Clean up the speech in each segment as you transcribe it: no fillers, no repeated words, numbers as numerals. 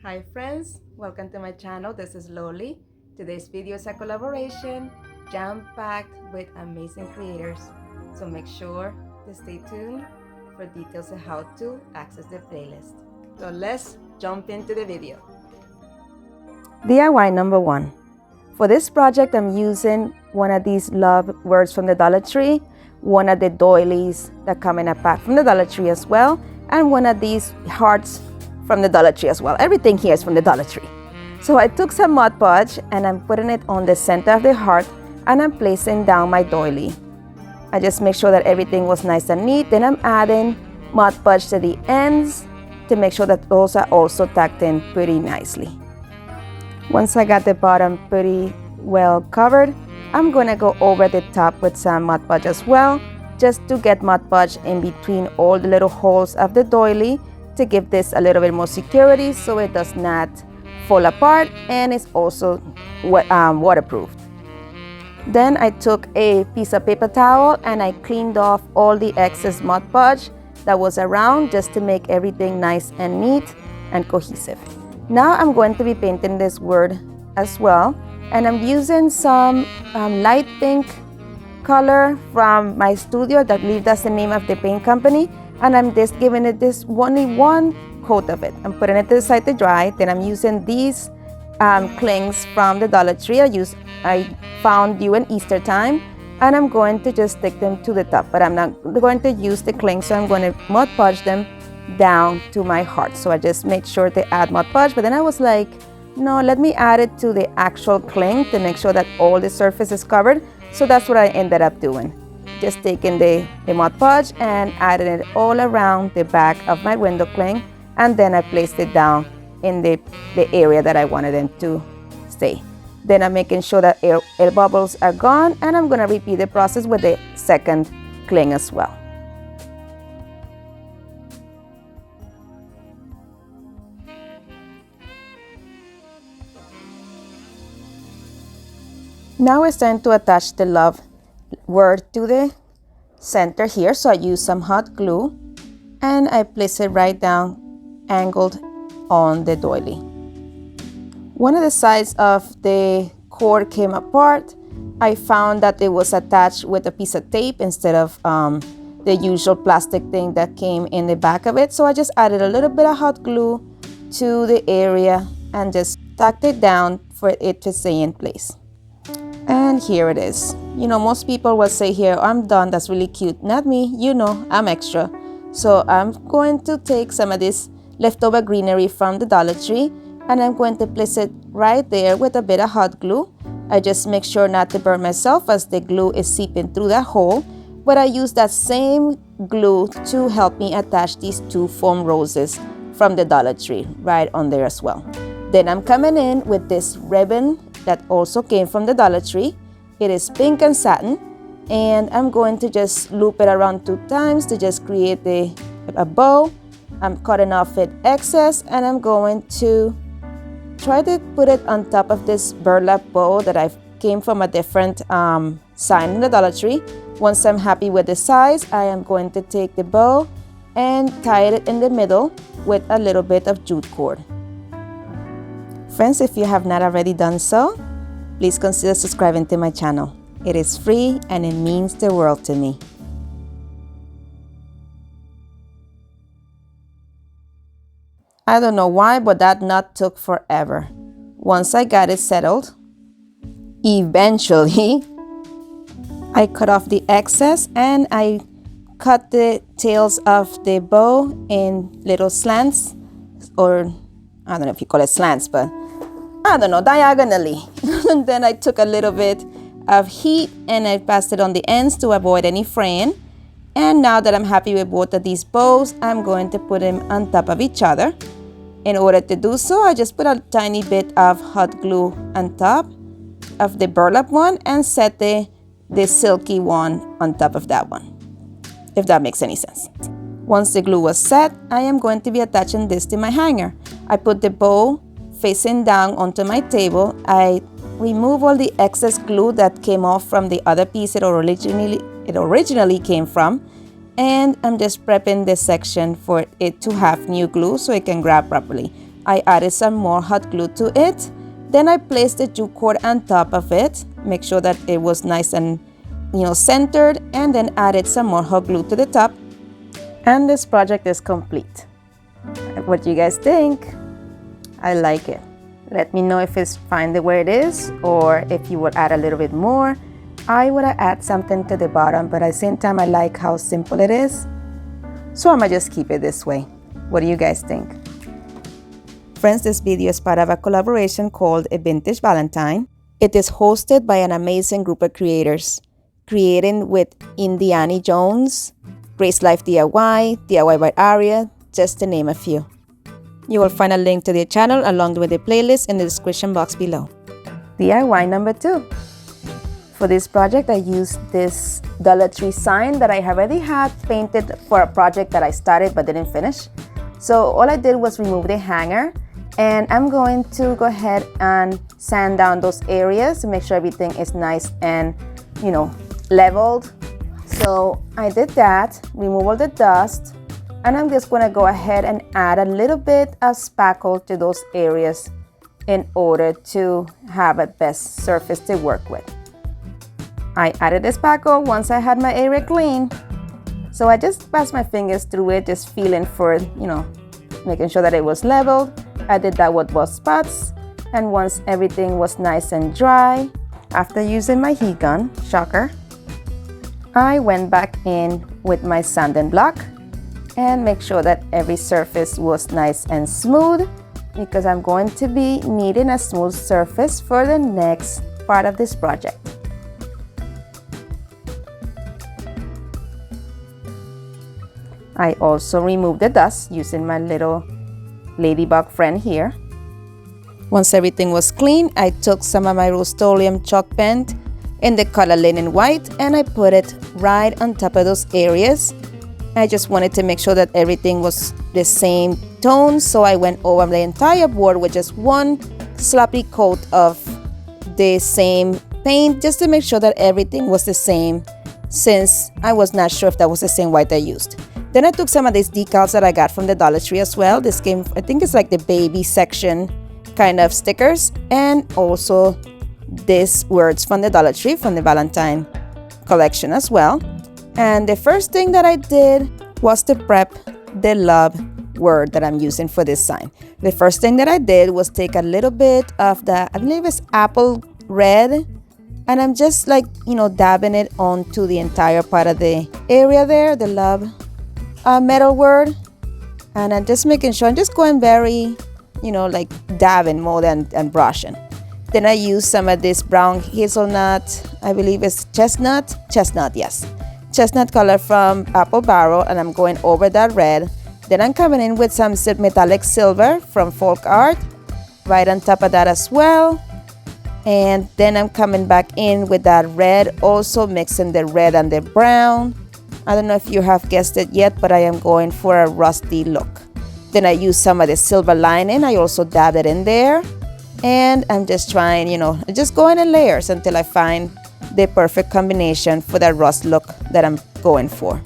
Hi friends, welcome to my channel. This is Loli. Today's video is a collaboration jam-packed with amazing creators. So make sure to stay tuned for details of how to access the playlist. So let's jump into the video. DIY number 1. For this project, I'm using one of these love words from the Dollar Tree, one of the doilies that come in a pack from the Dollar Tree as well, and one of these hearts from the Dollar Tree as well. Everything here is from the Dollar Tree. So I took some Mod Podge and I'm putting it on the center of the heart and I'm placing down my doily. I just make sure that everything was nice and neat. Then I'm adding Mod Podge to the ends to make sure that those are also tacked in pretty nicely. Once I got the bottom pretty well covered, I'm gonna go over the top with some Mod Podge as well, just to get Mod Podge in between all the little holes of the doily to give this a little bit more security so it does not fall apart, and it's also waterproof. Then I took a piece of paper towel and I cleaned off all the excess Mod Podge that was around just to make everything nice and neat and cohesive. Now I'm going to be painting this word as well, and I'm using some light pink color from my studio. That believe that's the name of the paint company, and I'm just giving it this only one coat of it. I'm putting it to the side to dry. Then I'm using these clings from the Dollar Tree. I found you in Easter time, and I'm going to just stick them to the top, but I'm not going to use the clings, so I'm going to Mod Podge them down to my heart. So I just make sure to add Mod Podge, but then I was like, no, let me add it to the actual cling to make sure that all the surface is covered. So that's what I ended up doing. Just taking the Mod Podge and adding it all around the back of my window cling, and then I placed it down in the area that I wanted them to stay. Then I'm making sure that air bubbles are gone, and I'm gonna repeat the process with the second cling as well. Now it's time to attach the love word to the center here. So I use some hot glue and I place it right down angled on the doily. One of the sides of the cord came apart. I found that it was attached with a piece of tape instead of the usual plastic thing that came in the back of it. So I just added a little bit of hot glue to the area and just tacked it down for it to stay in place. And here it is. You know, most people will say here, I'm done, that's really cute. Not me, you know, I'm extra. So I'm going to take some of this leftover greenery from the Dollar Tree and I'm going to place it right there with a bit of hot glue. I just make sure not to burn myself as the glue is seeping through that hole, but I use that same glue to help me attach these two foam roses from the Dollar Tree right on there as well. Then I'm coming in with this ribbon that also came from the Dollar Tree. It is pink and satin, and I'm going to just loop it around 2 times to just create a bow. I'm cutting off it excess, and I'm going to try to put it on top of this burlap bow that I came from a different sign in the Dollar Tree. Once I'm happy with the size, I am going to take the bow and tie it in the middle with a little bit of jute cord. Friends, if you have not already done so, please consider subscribing to my channel. It is free and it means the world to me. I don't know why, but that knot took forever. Once I got it settled, eventually, I cut off the excess and I cut the tails of the bow in little slants, or I don't know if you call it slants, but I don't know, diagonally. And then I took a little bit of heat and I passed it on the ends to avoid any fraying. And now that I'm happy with both of these bows, I'm going to put them on top of each other. In order to do so, I just put a tiny bit of hot glue on top of the burlap one and set the silky one on top of that one, if that makes any sense. Once the glue was set, I am going to be attaching this to my hanger. I put the bow facing down onto my table. I remove all the excess glue that came off from the other piece it originally came from, and I'm just prepping this section for it to have new glue so it can grab properly. I added some more hot glue to it. Then I placed the jute cord on top of it, make sure that it was nice and centered, and then added some more hot glue to the top. And this project is complete. What do you guys think? I like it. Let me know if it's fine the way it is, or if you would add a little bit more. I would add something to the bottom, but at the same time I like how simple it is. So I'm gonna just keep it this way. What do you guys think? Friends, this video is part of a collaboration called A Vintage Valentine. It is hosted by an amazing group of creators, creating with Annalee Jones, Grace Life DIY, DIY by Aria, just to name a few. You will find a link to their channel along with the playlist in the description box below. DIY number 2. For this project, I used this Dollartree sign that I already had painted for a project that I started but didn't finish. So all I did was remove the hanger, and I'm going to go ahead and sand down those areas to make sure everything is nice and, leveled. So I did that, remove all the dust, and I'm just going to go ahead and add a little bit of spackle to those areas in order to have a best surface to work with. I added the spackle once I had my area clean. So I just passed my fingers through it, just feeling for, making sure that it was leveled. I did that with both spots. And once everything was nice and dry, after using my heat gun, shocker, I went back in with my sanding block and make sure that every surface was nice and smooth, because I'm going to be needing a smooth surface for the next part of this project. I also removed the dust using my little ladybug friend here. Once everything was clean, I took some of my Rust-Oleum chalk paint in the color linen white and I put it right on top of those areas. I just wanted to make sure that everything was the same tone, so I went over the entire board with just one sloppy coat of the same paint, just to make sure that everything was the same, since I was not sure if that was the same white I used. Then I took some of these decals that I got from the Dollar Tree as well. This came, I think it's like the baby section kind of stickers, and also these words from the Dollar Tree from the Valentine collection as well. And the first thing that I did was to prep the love word that I'm using for this sign. The first thing that I did was take a little bit of the, I believe it's apple red, and I'm just like, dabbing it onto the entire part of the area there, the love metal word. And I'm just making sure, I'm just going very, like dabbing more than brushing. Then I use some of this brown hazelnut, I believe it's chestnut, yes. Chestnut color from Apple Barrel, and I'm going over that red. Then I'm coming in with some metallic silver from Folk Art, right on top of that as well. And then I'm coming back in with that red, also mixing the red and the brown. I don't know if you have guessed it yet, but I am going for a rusty look. Then I use some of the silver lining. I also dab it in there. And I'm just trying, just going in layers until I find the perfect combination for that rust look that I'm going for.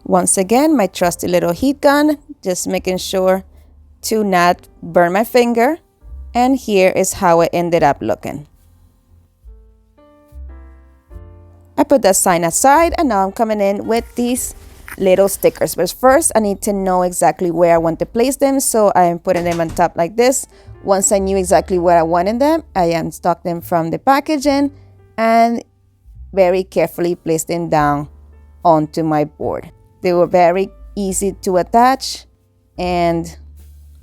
Once again, my trusty little heat gun, just making sure to not burn my finger. And here is how it ended up looking. I put that sign aside, and now I'm coming in with these little stickers. But first, I need to know exactly where I want to place them, so I am putting them on top like this. Once I knew exactly where I wanted them, I unstuck them from the packaging and very carefully placed them down onto my board. They were very easy to attach and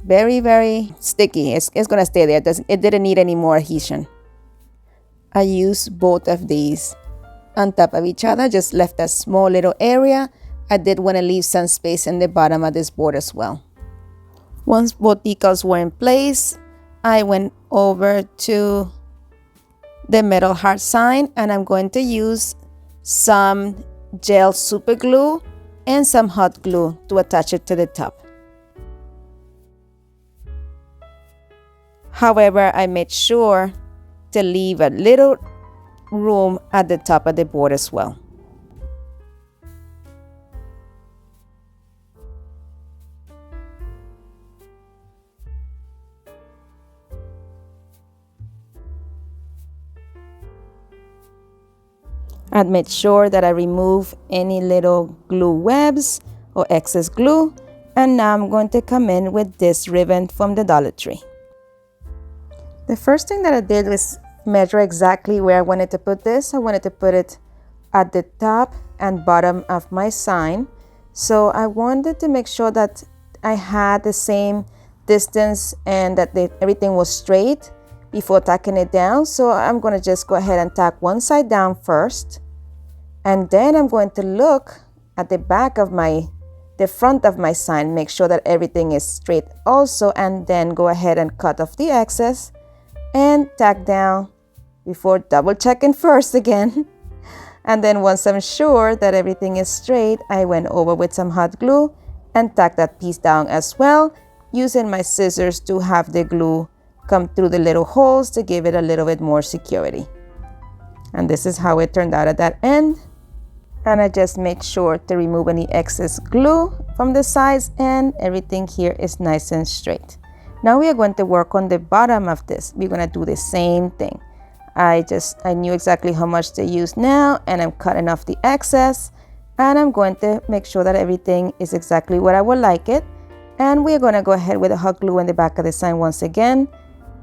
very, very sticky. It's going to stay there. It didn't need any more adhesion. I used both of these on top of each other, just left a small little area. I did want to leave some space in the bottom of this board as well. Once both decals were in place, I went over to the metal heart sign, and I'm going to use some gel super glue and some hot glue to attach it to the top. However, I made sure to leave a little room at the top of the board as well. I made sure that I remove any little glue webs or excess glue, and now I'm going to come in with this ribbon from the Dollar Tree. The first thing that I did was measure exactly where I wanted to put this. I wanted to put it at the top and bottom of my sign. So I wanted to make sure that I had the same distance and that everything was straight before tacking it down. So I'm going to just go ahead and tack one side down first. And then I'm going to look at the back of the front of my sign, make sure that everything is straight also, and then go ahead and cut off the excess and tack down before double checking first again. And then once I'm sure that everything is straight, I went over with some hot glue and tacked that piece down as well, using my scissors to have the glue come through the little holes to give it a little bit more security. And this is how it turned out at that end. And I just made sure to remove any excess glue from the sides, and everything here is nice and straight. Now we are going to work on the bottom of this. We're going to do the same thing. I knew exactly how much to use now, and I'm cutting off the excess, and I'm going to make sure that everything is exactly where I would like it. And we're going to go ahead with the hot glue in the back of the sign once again.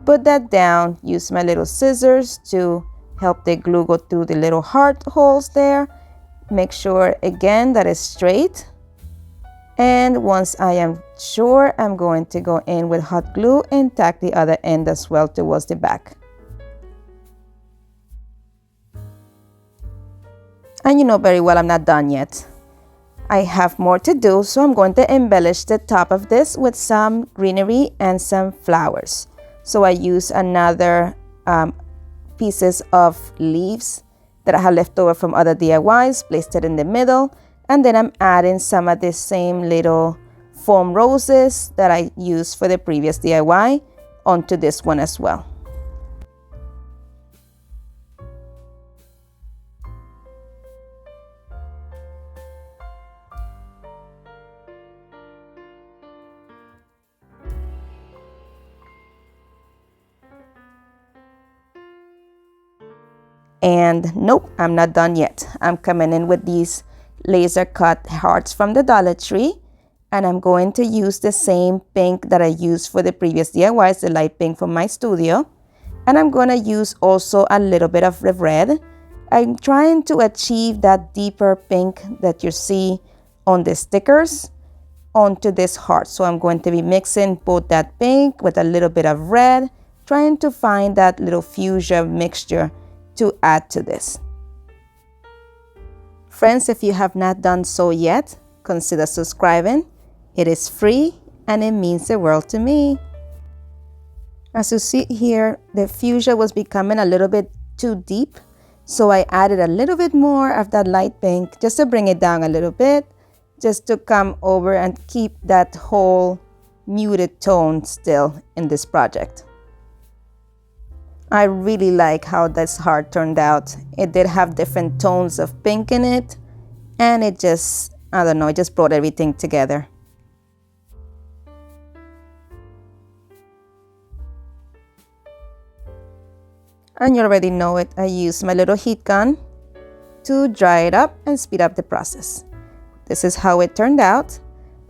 Put that down, use my little scissors to help the glue go through the little heart holes there. Make sure again that it's straight. And once I am sure, I'm going to go in with hot glue and tack the other end as well towards the back. And you know very well I'm not done yet. I have more to do, so I'm going to embellish the top of this with some greenery and some flowers. So I use another pieces of leaves that I had left over from other DIYs, placed it in the middle, and then I'm adding some of the same little foam roses that I used for the previous DIY onto this one as well. And nope, I'm not done yet. I'm coming in with these laser cut hearts from the Dollar Tree, and I'm going to use the same pink that I used for the previous DIYs, the light pink from my studio. And I'm going to use also a little bit of the red. I'm trying to achieve that deeper pink that you see on the stickers onto this heart. So I'm going to be mixing both that pink with a little bit of red, trying to find that little fuchsia mixture to add to this. Friends, if you have not done so yet, consider subscribing. It is free and it means the world to me. As you see here, the fuchsia was becoming a little bit too deep, so I added a little bit more of that light pink just to bring it down a little bit, just to come over and keep that whole muted tone still in this project. I really like how this heart turned out. It did have different tones of pink in it, and it just, I don't know, it just brought everything together. And you already know it, I use my little heat gun to dry it up and speed up the process. This is how it turned out,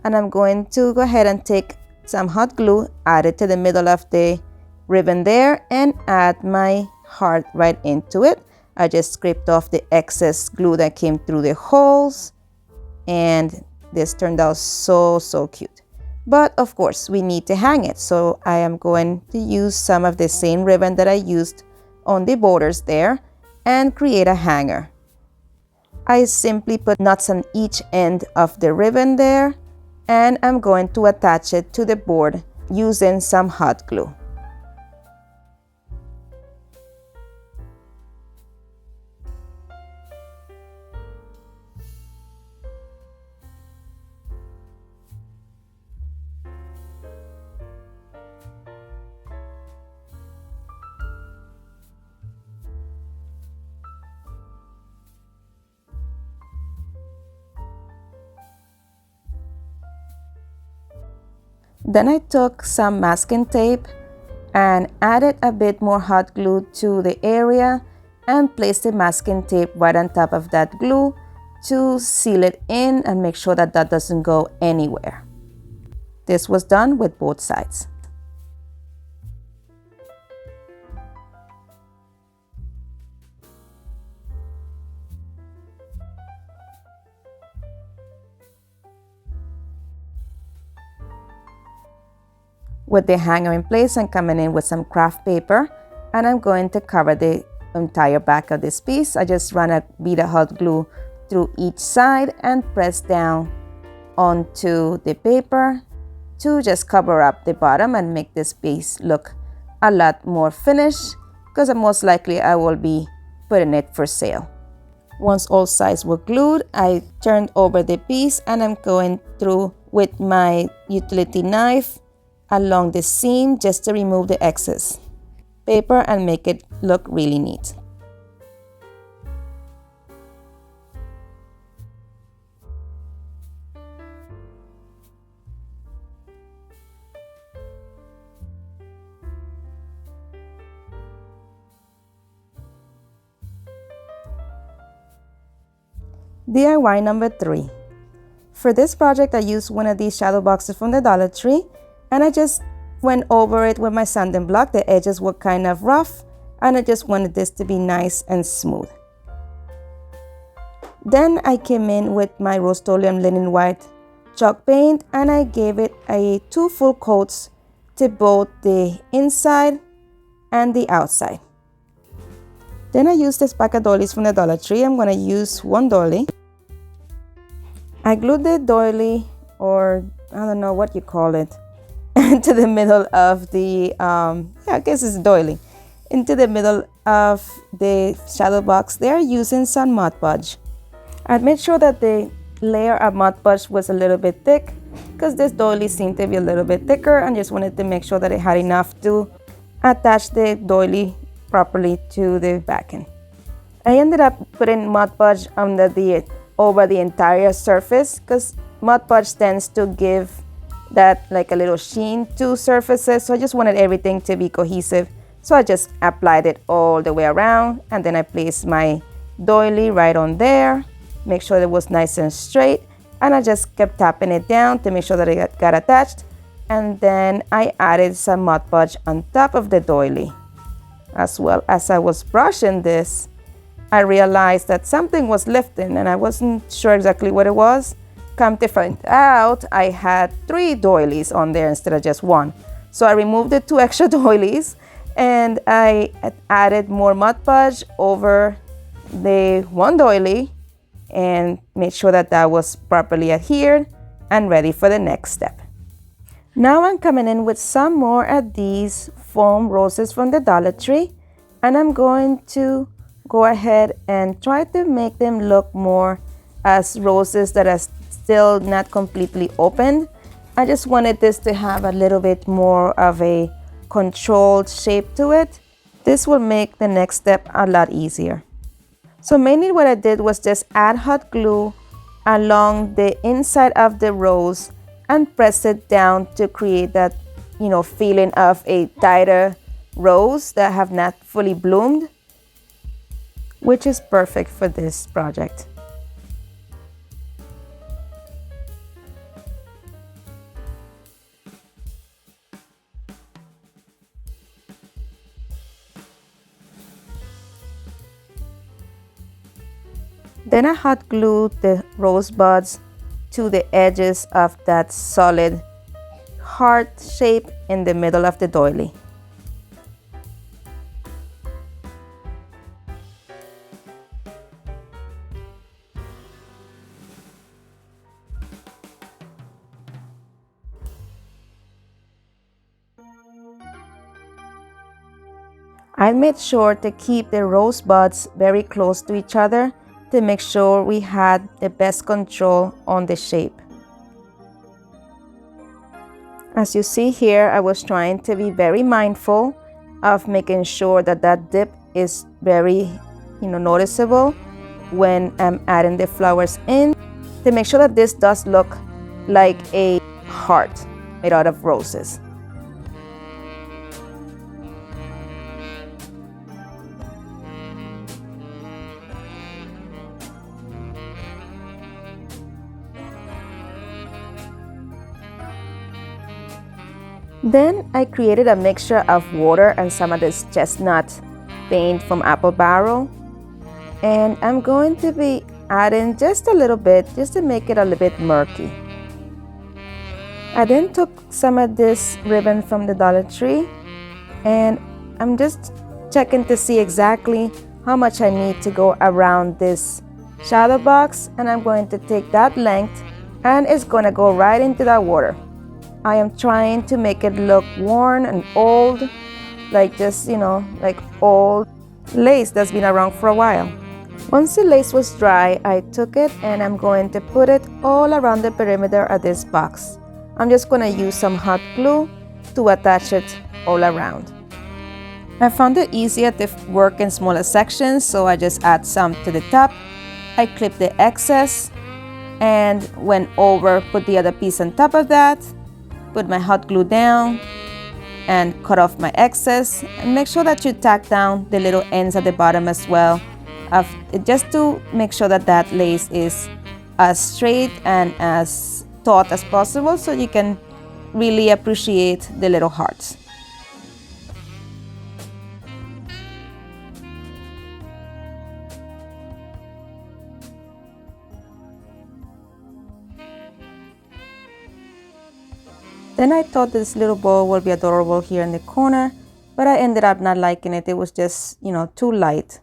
and I'm going to go ahead and take some hot glue, add it to the middle of the ribbon there, and add my heart right into it. I just scraped off the excess glue that came through the holes, and this turned out so cute. But of course we need to hang it, so I am going to use some of the same ribbon that I used on the borders there and create a hanger. I simply put knots on each end of the ribbon there, and I'm going to attach it to the board using some hot glue. Then I took some masking tape and added a bit more hot glue to the area and placed the masking tape right on top of that glue to seal it in and make sure that that doesn't go anywhere. This was done with both sides. With the hanger in place, I'm coming in with some craft paper and I'm going to cover the entire back of this piece. I just run a bead of hot glue through each side and press down onto the paper to just cover up the bottom and make this piece look a lot more finished, because most likely I will be putting it for sale. Once all sides were glued, I turned over the piece and I'm going through with my utility knife along the seam just to remove the excess paper and make it look really neat. DIY number 3. For this project, I used one of these shadow boxes from the Dollar Tree, and I just went over it with my sanding block. The edges were kind of rough, and I just wanted this to be nice and smooth. Then I came in with my Rust-Oleum linen white chalk paint, and I gave it 2 full coats to both the inside and the outside. Then I used this pack of doilies from the Dollar Tree. I'm going to use one doily. I glued the doily, or I don't know what you call it, into the middle of the, I guess it's doily, into the middle of the shadow box there using some Mod Podge. I made sure that the layer of Mod Podge was a little bit thick, because this doily seemed to be a little bit thicker, and just wanted to make sure that it had enough to attach the doily properly to the backing. I ended up putting Mod Podge over the entire surface, because Mod Podge tends to give that like a little sheen to surfaces, so I just wanted everything to be cohesive, so I just applied it all the way around, and then I placed my doily right on there, make sure it was nice and straight, and I just kept tapping it down to make sure that it got attached, and then I added some Mod Podge on top of the doily. As well, as I was brushing this, I realized that something was lifting and I wasn't sure exactly what it was. Come to find out, I had 3 doilies on there instead of just 1. So I removed the 2 extra doilies and I added more Mod Podge over the 1 doily and made sure that that was properly adhered and ready for the next step. Now I'm coming in with some more of these foam roses from the Dollar Tree, and I'm going to go ahead and try to make them look more as roses that are still not completely opened. I just wanted this to have a little bit more of a controlled shape to it. This will make the next step a lot easier. So mainly what I did was just add hot glue along the inside of the rose and press it down to create that, feeling of a tighter rose that have not fully bloomed, which is perfect for this project. Then I hot glued the rose buds to the edges of that solid heart shape in the middle of the doily. I made sure to keep the rose buds very close to each other to make sure we had the best control on the shape. As you see here, I was trying to be very mindful of making sure that that dip is very, noticeable when I'm adding the flowers in, to make sure that this does look like a heart. made out of roses. Then I created a mixture of water and some of this chestnut paint from Apple Barrel, and I'm going to be adding just a little bit just to make it a little bit murky. I then took some of this ribbon from the Dollar Tree, and I'm just checking to see exactly how much I need to go around this shadow box, and I'm going to take that length and it's going to go right into that water. I am trying to make it look worn and old, like just, like old lace that's been around for a while. Once the lace was dry, I took it and I'm going to put it all around the perimeter of this box. I'm just going to use some hot glue to attach it all around. I found it easier to work in smaller sections, so I just add some to the top. I clip the excess and went over, put the other piece on top of that. Put my hot glue down and cut off my excess, and make sure that you tack down the little ends at the bottom as well, just to make sure that that lace is as straight and as taut as possible, so you can really appreciate the little hearts. Then I thought this little bow would be adorable here in the corner, but I ended up not liking it. It was just, too light.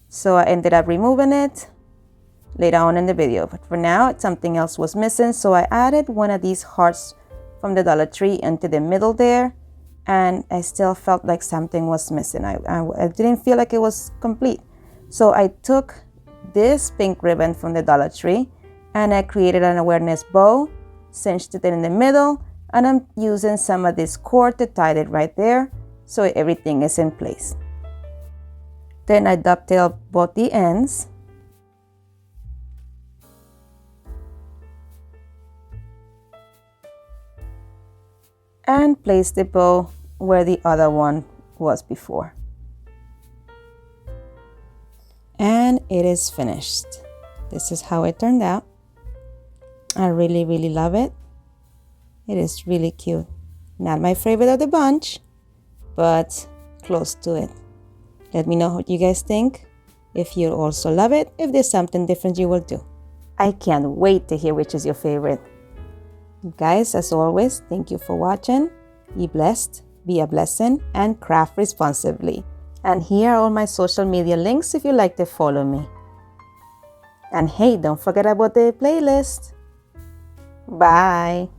So I ended up removing it later on in the video. But for now, something else was missing. So I added one of these hearts from the Dollar Tree into the middle there. And I still felt like something was missing. I didn't feel like it was complete. So I took this pink ribbon from the Dollar Tree and I created an awareness bow, cinched it in the middle, and I'm using some of this cord to tie it right there so everything is in place. Then I dovetail both the ends. And place the bow where the other one was before. And it is finished. This is how it turned out. I really, really love it. It is really cute. Not my favorite of the bunch, but close to it. Let me know what you guys think. If you also love it, if there's something different you will do. I can't wait to hear which is your favorite. Guys, as always, thank you for watching. Be blessed, be a blessing, and craft responsibly. And here are all my social media links if you like to follow me. And hey, don't forget about the playlist. Bye.